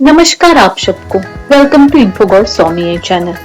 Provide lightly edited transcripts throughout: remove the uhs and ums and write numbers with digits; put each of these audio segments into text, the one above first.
नमस्कार आप सबको। Welcome to Infogod Swami channel.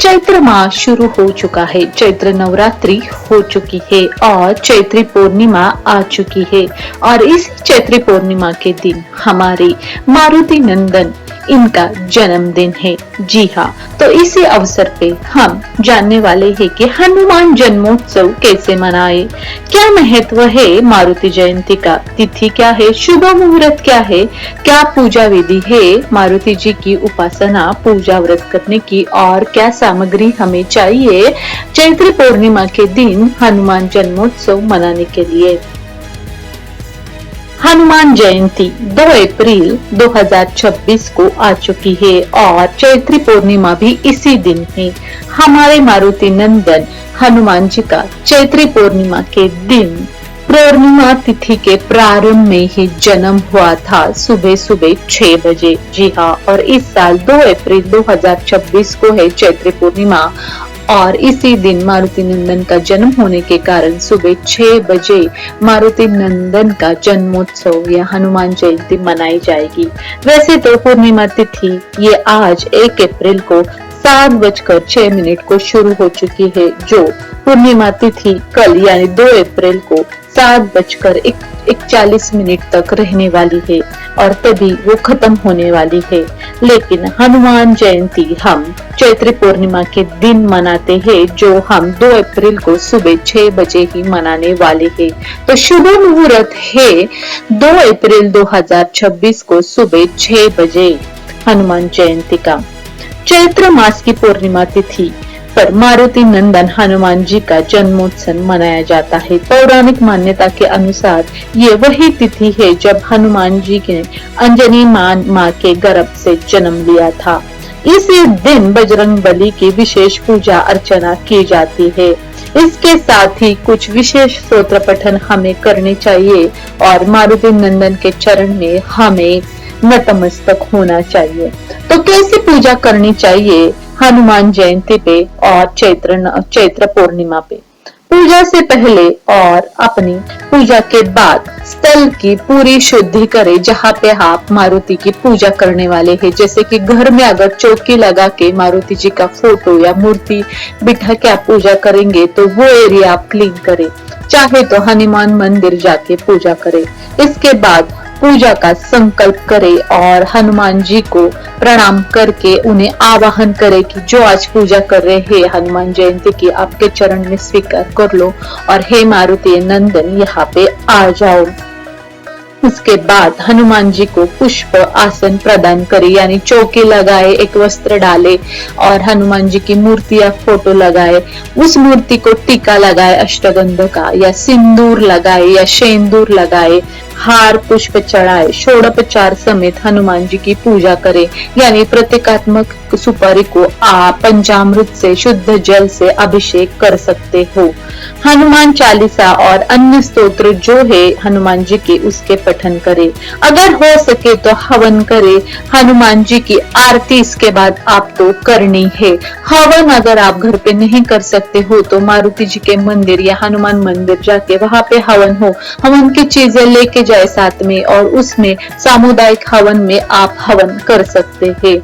चैत्र माह शुरू हो चुका है, चैत्र नवरात्रि हो चुकी है और चैत्री पूर्णिमा आ चुकी है। और इस चैत्री पूर्णिमा के दिन हमारे मारुति नंदन इनका जन्मदिन है। जी हाँ, तो इसी अवसर पे हम जानने वाले हैं कि हनुमान जन्मोत्सव कैसे मनाए, क्या महत्व है मारुति जयंती का, तिथि क्या है, शुभ मुहूर्त क्या है, क्या पूजा विधि है मारुति जी की उपासना पूजा व्रत करने की, और क्या सामग्री हमें चाहिए चैत्र पूर्णिमा के दिन हनुमान जन्मोत्सव मनाने के लिए। हनुमान जयंती 2 अप्रैल 2026 को आ चुकी है और चैत्री पूर्णिमा भी इसी दिन है। हमारे मारुति नंदन हनुमान जी का चैत्री पूर्णिमा के दिन पूर्णिमा तिथि के प्रारंभ में ही जन्म हुआ था, सुबह सुबह 6 बजे। जी हाँ, और इस साल 2 अप्रैल 2026 को है चैत्री पूर्णिमा और इसी दिन मारुति नंदन का जन्म होने के कारण सुबह 6 बजे मारुति नंदन का जन्मोत्सव या हनुमान जयंती मनाई जाएगी। वैसे तो पूर्णिमा तिथि ये आज 1 अप्रैल को 7:06 को शुरू हो चुकी है, जो पूर्णिमा तिथि कल यानी 2 अप्रैल को 7:41 तक रहने वाली है और तभी वो खत्म होने वाली है। लेकिन हनुमान जयंती हम चैत्र पूर्णिमा के दिन मनाते हैं, जो हम 2 अप्रैल को सुबह 6 बजे ही मनाने वाले हैं। तो शुभ मुहूर्त है 2 अप्रैल 2026 को सुबह 6 बजे हनुमान जयंती का। चैत्र मास की पूर्णिमा तिथि पर मारुति नंदन हनुमान जी का जन्मोत्सव मनाया जाता है। पौराणिक मान्यता के अनुसार ये वही तिथि है जब हनुमान जी ने अंजनी मां के गर्भ से जन्म लिया था। इसी दिन बजरंग बली की विशेष पूजा अर्चना की जाती है। इसके साथ ही कुछ विशेष स्तोत्र पठन हमें करने चाहिए और मारुति नंदन के चरण में हमें नतमस्तक होना चाहिए। तो कैसे पूजा करनी चाहिए हनुमान जयंती पे और चैत्र पूर्णिमा पे? पूजा से पहले और अपनी पूजा के बाद स्थल की पूरी शुद्धि करें जहाँ पे आप मारुति की पूजा करने वाले हैं। जैसे कि घर में अगर चौकी लगा के मारुति जी का फोटो या मूर्ति बिठा के आप पूजा करेंगे तो वो एरिया आप क्लीन करें। चाहे तो हनुमान मंदिर जाके पूजा करें। इसके बाद पूजा का संकल्प करे और हनुमान जी को प्रणाम करके उन्हें आवाहन करे कि जो आज पूजा कर रहे हैं हनुमान जयंती की, आपके चरण में स्वीकार कर लो और हे मारुति नंदन यहाँ पे आ जाओ। उसके बाद हनुमान जी को पुष्प आसन प्रदान करे, यानी चौकी लगाए, एक वस्त्र डाले और हनुमान जी की मूर्ति या फोटो लगाए। उस मूर्ति को टीका लगाए अष्टगंध का, या सिंदूर लगाए या शेंदूर लगाए, हार पुष्प चढ़ाए, षोडोपचार समेत हनुमान जी की पूजा करे। यानी प्रतीकात्मक सुपारी को आप पंचामृत से, शुद्ध जल से अभिषेक कर सकते हो। हनुमान चालीसा और अन्य स्तोत्र जो है हनुमान जी के, उसके पठन करे। अगर हो सके तो हवन करे। हनुमान जी की आरती इसके बाद आपको करनी है। हवन अगर आप घर पे नहीं कर सकते हो तो मारुति जी के मंदिर या हनुमान मंदिर जाके वहां पे हवन हो, हवन की चीजें लेके जाए साथ में और उसमें सामुदायिक हवन में आप हवन कर सकते हैं।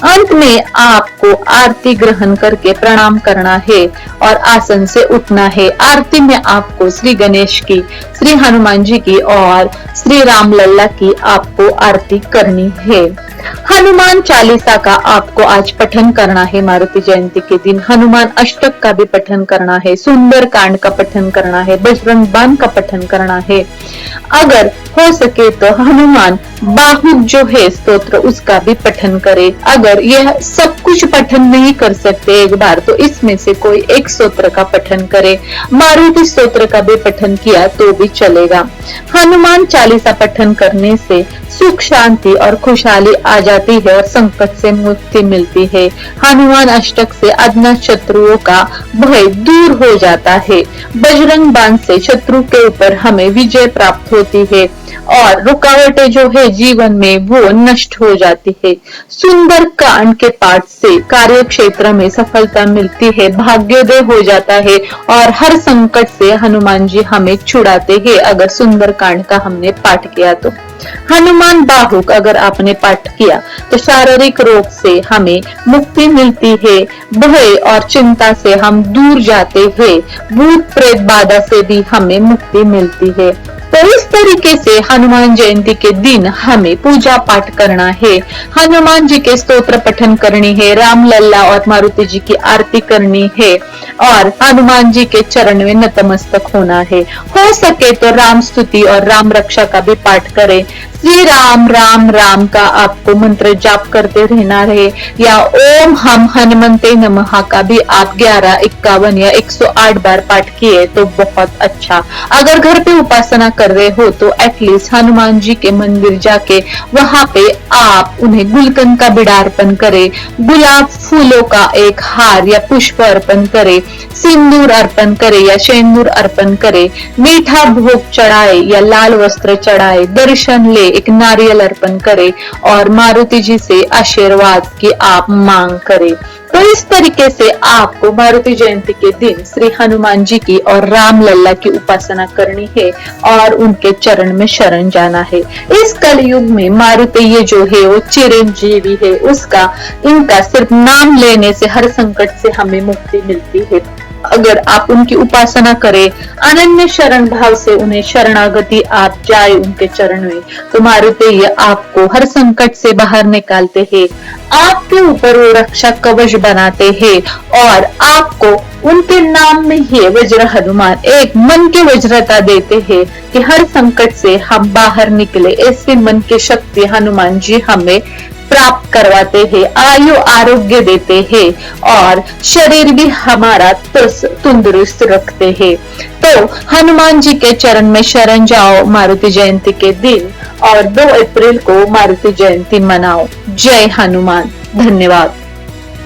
अंत में आपको आरती ग्रहण करके प्रणाम करना है और आसन से उठना है। आरती में आपको श्री गणेश की, श्री हनुमान जी की और श्री राम लल्ला की आपको आरती करनी है। हनुमान चालीसा का आपको आज पठन करना है। मारुति जयंती के दिन हनुमान अष्टक का भी पठन करना है, सुंदर कांड का पठन करना है, बजरंग बाण का पठन करना है। अगर हो सके तो हनुमान बाहुक जो है स्तोत्र उसका भी पठन करे। अगर यह सब कुछ पठन नहीं कर सकते एक बार तो इसमें से कोई एक स्तोत्र का पठन करे। मारुति स्तोत्र का भी पठन किया तो भी चलेगा। हनुमान चालीसा पठन करने से सुख शांति और खुशहाली आ जाती है और संकट से मुक्ति मिलती है। हनुमान अष्टक से अज्ञात शत्रुओं का भय दूर हो जाता है। बजरंग बाण से शत्रु के ऊपर हमें विजय प्राप्त होती है और रुकावटें जो है जीवन में वो नष्ट हो जाती है। सुंदर कांड के पाठ से कार्य क्षेत्र में सफलता मिलती है, भाग्योदय हो जाता है और हर संकट से हनुमान जी हमें छुड़ाते हैं अगर सुंदर कांड का हमने पाठ किया तो। हनुमान बाहुक अगर आपने पाठ किया तो शारीरिक रोग से हमें मुक्ति मिलती है, भय और चिंता से हम दूर जाते हैं, भूत प्रेत बाधा से भी हमें मुक्ति मिलती है। तो इस तरीके से हनुमान जयंती के दिन हमें पूजा पाठ करना है, हनुमान जी के स्तोत्र पठन करनी है, राम लल्ला और मारुति जी की आरती करनी है और हनुमान जी के चरण में नतमस्तक होना है। हो सके तो राम स्तुति और राम रक्षा का भी पाठ करें। श्री राम राम राम का आपको मंत्र जाप करते रहना है, या ओम हम हनुमंते नमः का भी आप 11, 51 या 108 बार पाठ किए तो बहुत अच्छा। अगर घर पे उपासना कर रहे हो तो एटलीस्ट हनुमान जी के मंदिर जाके वहां पे आप उन्हें गुलकंद का बिड़ा अर्पण करें, गुलाब फूलों का एक हार या पुष्प अर्पण करें, सिंदूर अर्पण करे या शेंदूर अर्पण करे, मीठा भोग चढ़ाए या लाल वस्त्र चढ़ाए, दर्शन ले, एक नारियल अर्पण करे और मारुति जी से आशीर्वाद की आप मांग करे। तो इस तरीके से आपको मारुति जयंती के दिन श्री हनुमान जी की और राम लल्ला की उपासना करनी है और उनके चरण में शरण जाना है। इस कलयुग में मारुति ये जो है वो चिरंजीवी है, इनका सिर्फ नाम लेने से हर संकट से हमें मुक्ति मिलती है। अगर आप उनकी उपासना करें, अनन्य शरण भाव से उन्हें शरणागति आप जाए उनके चरण में, तो मारुति ये आपको हर संकट से बाहर निकालते हैं, आपके ऊपर वो रक्षा कवच बनाते हैं और आपको उनके नाम में ही वज्र हनुमान एक मन की वज्रता देते हैं कि हर संकट से हम बाहर निकले। ऐसे मन की शक्ति हनुमान जी हमें प्राप्त करवाते हैं, आयु आरोग्य देते हैं और शरीर भी हमारा तंदुरुस्त रखते हैं। तो हनुमान जी के चरण में शरण जाओ मारुति जयंती के दिन और 2 अप्रैल को मारुति जयंती मनाओ। जय हनुमान। धन्यवाद।